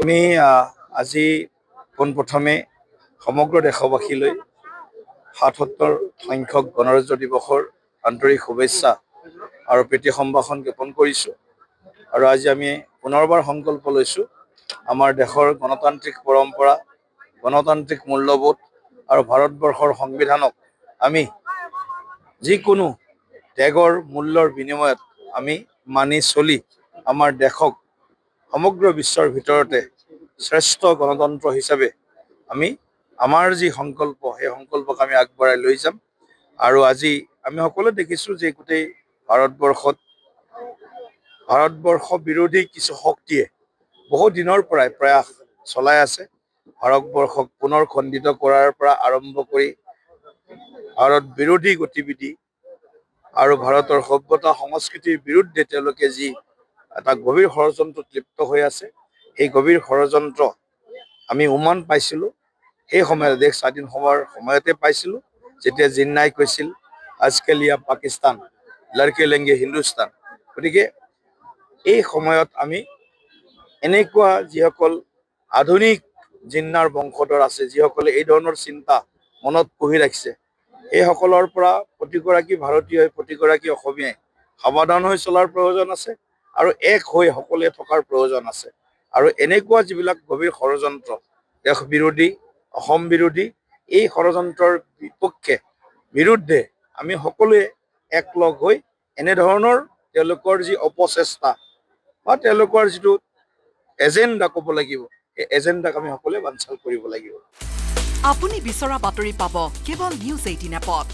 আমি আজি পোনপ্ৰথমে সমগ্ৰ দেশবাসীলৈ ৭৭ সংখ্যক গণৰাজ্য দিৱসৰ আন্তৰিক শুভেচ্ছা আৰু প্ৰীতি সম্ভাষণ জ্ঞাপন কৰিছোঁ। আৰু আজি আমি পুনৰবাৰ সংকল্প লৈছোঁ আমাৰ দেশৰ গণতান্ত্ৰিক পৰম্পৰা, গণতান্ত্ৰিক মূল্যবোধ আৰু ভাৰতবৰ্ষৰ সংবিধানক আমি যিকোনো ত্যাগৰ মূল্যৰ বিনিময়ত আমি মানি চলি আমাৰ দেশক সমগ্ৰ বিশ্বৰ ভিতৰতে শ্ৰেষ্ঠ গণতন্ত্ৰ হিচাপে আমি আমাৰ যি সংকল্প সেই সংকল্পক আমি আগবঢ়াই লৈ যাম। আৰু আজি আমি সকলোৱে দেখিছোঁ যে গোটেই ভাৰতবৰ্ষ বিৰোধী কিছু শক্তিয়ে বহু দিনৰ পৰাই প্ৰয়াস চলাই আছে। ভাৰতবৰ্ষক পুনৰ খণ্ডিত কৰাৰ পৰা আৰম্ভ কৰি ভাৰত বিৰোধী গতিবিধি আৰু ভাৰতৰ সভ্যতা সংস্কৃতিৰ বিৰুদ্ধে তেওঁলোকে যি এটা গভীৰ ষড়যন্ত্ৰত লিপ্ত হৈ আছে, সেই গভীৰ ষড়যন্ত্ৰ আমি উমান পাইছিলোঁ। সেই সময়ত দেশ স্বাধীন হোৱাৰ সময়তে পাইছিলোঁ, যেতিয়া জিন্নাই কৈছিল আজকাল ইয়া পাকিস্তান লড়কে লেংগে হিন্দুস্তান। গতিকে এই সময়ত আমি এনেকুৱা যিসকল আধুনিক জিন্নাৰ বংশধৰ আছে, যিসকলে এই ধৰণৰ চিন্তা মনত পুহি ৰাখিছে, এইসকলৰ পৰা প্ৰতিগৰাকী ভাৰতীয়ই, প্ৰতিগৰাকী অসমীয়াই সাৱধান হৈ চলাৰ প্ৰয়োজন আছে আৰু এক হৈ সকলোৱে থকাৰ প্ৰয়োজন আছে। আৰু এনেকুৱা যিবিলাক গভীৰ ষড়যন্ত্ৰ, দেশ বিৰোধী, অসম বিৰোধী, এই ষড়যন্ত্ৰৰ বিৰুদ্ধে আমি সকলোৱে একলগ হৈ এনেধৰণৰ তেওঁলোকৰ যি অপচেষ্টা বা তেওঁলোকৰ যিটো এজেণ্ডা ক'ব লাগিব, এই এজেণ্ডাক আমি সকলোৱে বানচাল কৰিব লাগিব। আপুনি বিচৰা বাতৰি পাব কেৱল নিউজ 18 এপত।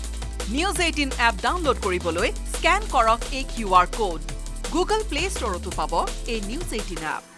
নিউজ 18 এপ ডাউনলোড কৰিবলৈ স্কেন কৰক এই QR কোড। গুগল প্লে ষ্টৰতো পাব এই নিউজ 18 এপ।